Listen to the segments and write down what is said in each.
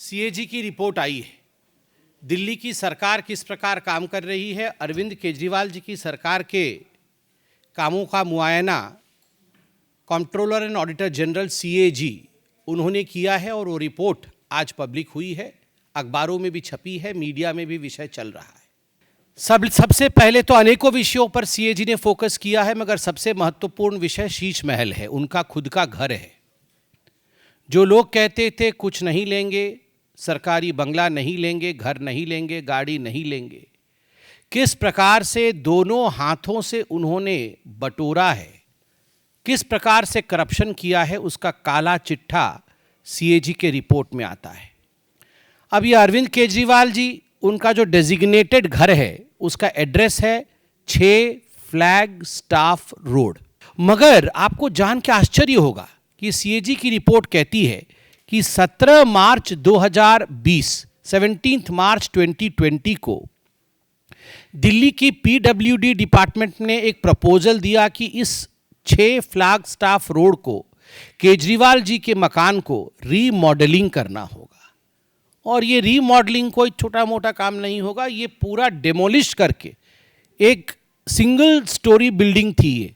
CAG की report आई है। दिल्ली की सरकार किस प्रकार काम कर रही है, अरविंद केजरीवाल जी की सरकार के कामों का मुआयना controller and auditor general CAG उन्होंने किया है और वो रिपोर्ट आज पब्लिक हुई है, अखबारों में भी छपी है, मीडिया में भी विषय चल रहा है। सबसे पहले तो अनेकों विषयों पर सीएजी ने फोकस किया है, मगर सबसे महत्वपूर्ण विषय शीश महल है, उनका खुद का घर है। जो लोग कहते थे कुछ नहीं लेंगे, सरकारी बंगला नहीं लेंगे, घर नहीं लेंगे, गाड़ी नहीं लेंगे, किस प्रकार से दोनों हाथों से उन्होंने बटोरा है, किस प्रकार से करप्शन किया है, उसका काला चिट्ठा सीएजी के रिपोर्ट में आता है। अब ये अरविंद केजरीवाल जी, उनका जो डेजिग्नेटेड घर है उसका एड्रेस है 6 फ्लैग स्टाफ रोड। मगर आपको जान के आश्चर्य होगा कि सीएजी की रिपोर्ट कहती है कि 17 मार्च 2020 17 मार्च 2020 को दिल्ली की पीडब्ल्यूडी डिपार्टमेंट ने एक प्रपोजल दिया कि इस 6 फ्लैग स्टाफ रोड को, केजरीवाल जी के मकान को रीमॉडलिंग करना होगा। और ये रीमॉडलिंग कोई छोटा मोटा काम नहीं होगा, ये पूरा डेमोलिश करके, एक सिंगल स्टोरी बिल्डिंग थी ये,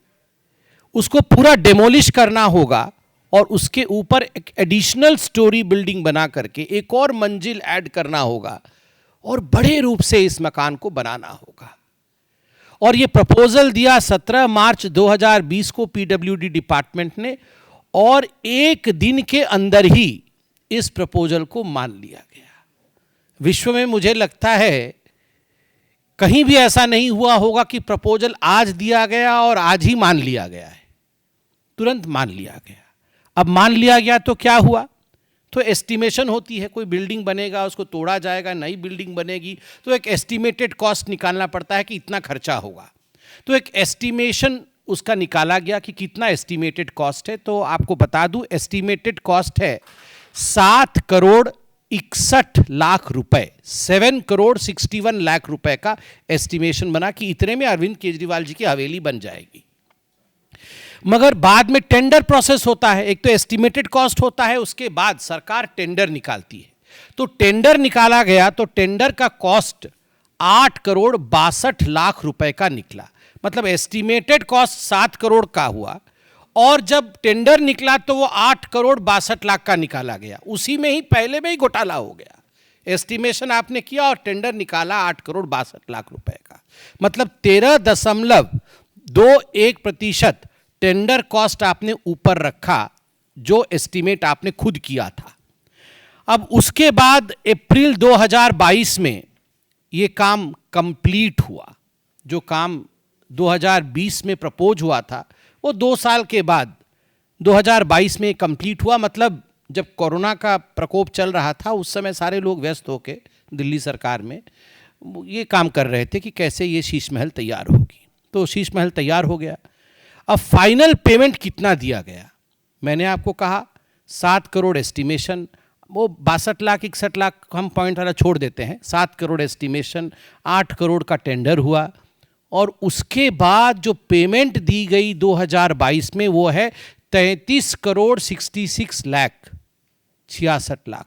उसको पूरा डेमोलिश करना होगा और उसके ऊपर एक एडिशनल स्टोरी बिल्डिंग बना करके एक और मंजिल ऐड करना होगा और बड़े रूप से इस मकान को बनाना होगा। और ये प्रपोजल दिया 17 मार्च 2020 को पीडब्ल्यूडी डिपार्टमेंट ने, और एक दिन के अंदर ही इस प्रपोजल को मान लिया गया। विश्व में मुझे लगता है कहीं भी ऐसा नहीं हुआ होगा कि प्रपोजल आज दिया गया और आज ही मान लिया गया है, तुरंत मान लिया गया। अब मान लिया गया तो क्या हुआ, तो एस्टिमेशन होती है, कोई बिल्डिंग बनेगा उसको तोड़ा जाएगा, नई बिल्डिंग बनेगी, तो एक एस्टिमेटेड कॉस्ट निकालना पड़ता है कि इतना खर्चा होगा। तो एक एस्टिमेशन उसका निकाला गया कि कितना एस्टिमेटेड कॉस्ट है। तो आपको बता दूं, एस्टिमेटेड कॉस्ट है 7 करोड़ 61 लाख रुपए, 7 करोड़ 61 लाख रुपए का एस्टिमेशन बना कि इतने में अरविंद केजरीवाल जी की हवेली बन जाएगी। मगर बाद में टेंडर प्रोसेस होता है, एक तो एस्टिमेटेड कॉस्ट होता है, उसके बाद सरकार टेंडर निकालती है। तो टेंडर निकाला गया तो टेंडर का कॉस्ट 8 करोड़ 62 लाख रुपए का निकला। मतलब एस्टिमेटेड कॉस्ट 7 करोड़ का हुआ और जब टेंडर निकला तो वो 8 करोड़ 62 लाख का निकाला गया। उसी में ही पहले में ही घोटाला हो गया। एस्टिमेशन आपने किया और टेंडर निकाला 8 करोड़ 62 लाख रुपए का, मतलब 13.21% टेंडर कॉस्ट आपने ऊपर रखा, जो एस्टिमेट आपने खुद किया था। अब उसके बाद अप्रैल 2022 में ये काम कंप्लीट हुआ। जो काम 2020 में प्रपोज हुआ था वो 2 साल के बाद 2022 में कंप्लीट हुआ। मतलब जब कोरोना का प्रकोप चल रहा था उस समय सारे लोग व्यस्त होकर दिल्ली सरकार में ये काम कर रहे थे कि कैसे ये शीश महल तैयार होगी। तो शीश महल तैयार हो गया। अब फाइनल पेमेंट कितना दिया गया, मैंने आपको कहा 7 करोड़ एस्टिमेशन, वो 62 लाख 61 लाख हम पॉइंट वाला छोड़ देते हैं, 7 करोड़ एस्टिमेशन, 8 करोड़ का टेंडर हुआ और उसके बाद जो पेमेंट दी गई 2022 में वो है 33 करोड़ 66 लाख 66 लाख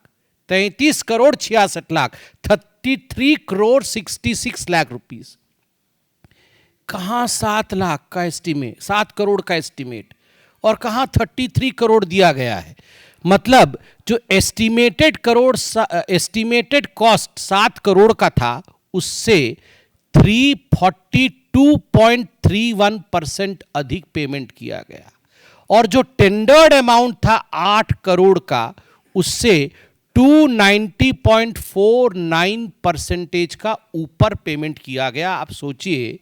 33 करोड़ 66 लाख 33 करोड़ 66 लाख रुपीस। कहाँ 7 लाख का एस्टीमेट, 7 करोड़ का एस्टीमेट, और कहाँ 33 करोड़ दिया गया है। मतलब जो एस्टीमेटेड कॉस्ट 7 करोड़ का था उससे 342.31% अधिक पेमेंट किया गया, और जो टेंडर्ड अमाउंट था 8 करोड़ का उससे 290.49% का ऊपर पेमेंट किया गया। आप सोचिए,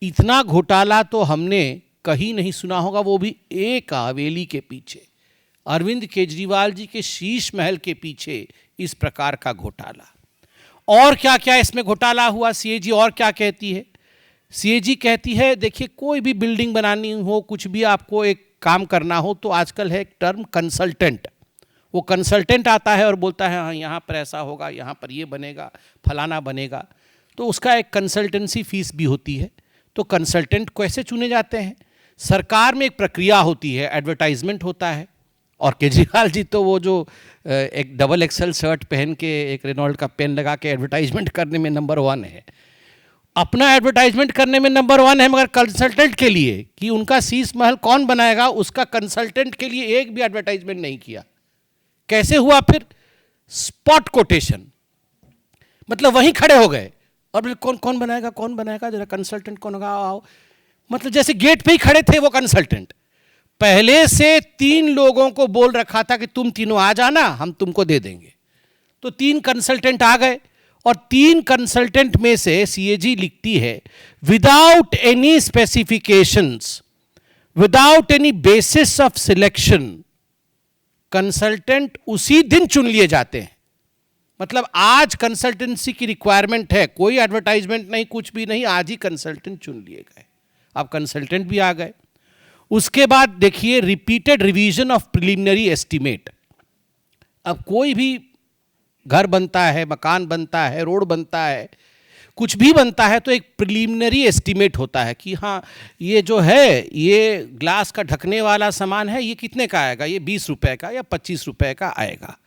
इतना घोटाला तो हमने कहीं नहीं सुना होगा, वो भी एक हवेली के पीछे, अरविंद केजरीवाल जी के शीश महल के पीछे इस प्रकार का घोटाला। और क्या क्या इसमें घोटाला हुआ, सीएजी और क्या कहती है। सीएजी कहती है, देखिए कोई भी बिल्डिंग बनानी हो, कुछ भी आपको एक काम करना हो तो आजकल है एक टर्म कंसल्टेंट। वो कंसल्टेंट आता है और बोलता है हाँ यहाँ पर ऐसा होगा, यहाँ पर ये बनेगा, फलाना बनेगा, तो उसका एक कंसल्टेंसी फीस भी होती है। तो कंसल्टेंट कैसे चुने जाते हैं, सरकार में एक प्रक्रिया होती है, एडवर्टाइजमेंट होता है, और केजरीवाल जी तो वो जो एक डबल एक्सल शर्ट पहन के एक रेनॉल्ड का पेन लगा के एडवर्टाइजमेंट करने में नंबर 1 है, अपना एडवर्टाइजमेंट करने में नंबर 1 है, मगर कंसल्टेंट के लिए कि उनका शीश महल कौन बनाएगा उसका कंसल्टेंट के लिए एक भी एडवर्टाइजमेंट नहीं किया। कैसे हुआ फिर? स्पॉट कोटेशन, मतलब वहीं खड़े हो गए और बोले कौन कौन बनाएगा, कौन बनाएगा, जरा कंसल्टेंट कौन होगा, आओ। मतलब जैसे गेट पे ही खड़े थे वो कंसल्टेंट। पहले से 3 लोगों को बोल रखा था कि तुम तीनों आ जाना, हम तुमको दे देंगे। तो 3 कंसल्टेंट आ गए और 3 कंसल्टेंट में से सीएजी लिखती है without any specifications, without any basis of selection, consultant उसी दिन चुन लिए जाते हैं। मतलब आज कंसल्टेंसी की रिक्वायरमेंट है, कोई एडवर्टाइजमेंट नहीं, कुछ भी नहीं, आज ही कंसल्टेंट चुन लिए गए। अब कंसल्टेंट भी आ गए। उसके बाद देखिए repeated revision of preliminary estimate. अब कोई भी घर बनता है, मकान बनता है, रोड बनता है, कुछ भी बनता है तो एक प्रिलिमिनरी एस्टीमेट होता है कि हाँ ये जो है ये ग्लास का ढकने वाला सामान है, ये कितने का आएगा, ये 20 रुपए का या 25 रुपए का आएगा।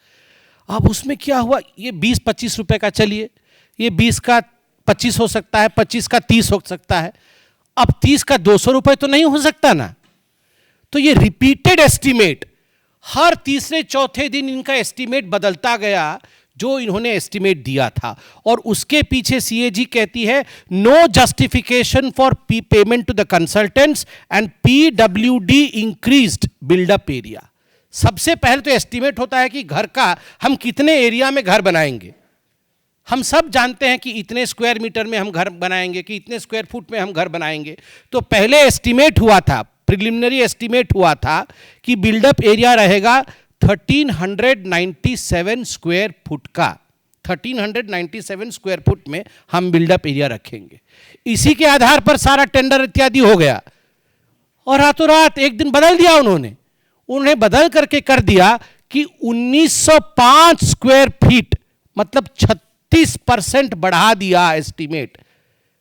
अब उसमें क्या हुआ, ये 20-25 रुपए का, चलिए ये 20 का 25 हो सकता है, 25 का 30 हो सकता है, अब 30 का 200 रुपए तो नहीं हो सकता ना। तो ये रिपीटेड एस्टीमेट, हर तीसरे चौथे दिन इनका एस्टीमेट बदलता गया जो इन्होंने एस्टीमेट दिया था। और उसके पीछे सीएजी कहती है no justification for payment to the consultants and PWD increased buildup area. सबसे पहले तो एस्टीमेट होता है कि घर का हम कितने एरिया में घर बनाएंगे। हम सब जानते हैं कि इतने स्क्वायर मीटर में हम घर बनाएंगे, कि इतने स्क्वायर फुट में हम घर बनाएंगे। तो पहले एस्टीमेट हुआ था, प्रिलिमिनरी एस्टीमेट हुआ था कि बिल्डअप एरिया रहेगा 1397 स्क्वायर फुट का। 1397 स्क्वायर फुट में हम बिल्डअप एरिया रखेंगे। इसी के आधार पर सारा टेंडर इत्यादि हो गया और रातों रात एक दिन बदल दिया उन्होंने बदल करके कर दिया कि 1905 स्क्वायर फीट, मतलब 36% बढ़ा दिया एस्टीमेट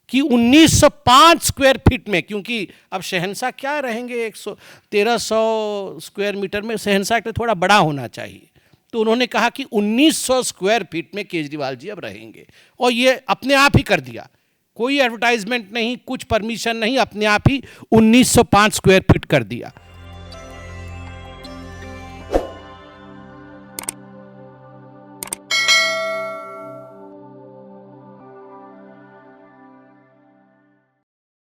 कि 1905 स्क्वायर फीट में, क्योंकि अब शहंशाह क्या रहेंगे 1300 स्क्वायर मीटर में, शहंशाह तो थोड़ा बड़ा होना चाहिए। तो उन्होंने कहा कि 1900 स्क्वायर फीट में केजरीवाल जी अब रहेंगे और ये अपने आप ही कर दिया, कोई एडवर्टाइजमेंट नहीं, कुछ परमिशन नहीं, अपने आप ही 1905 स्क्वायर फीट कर दिया।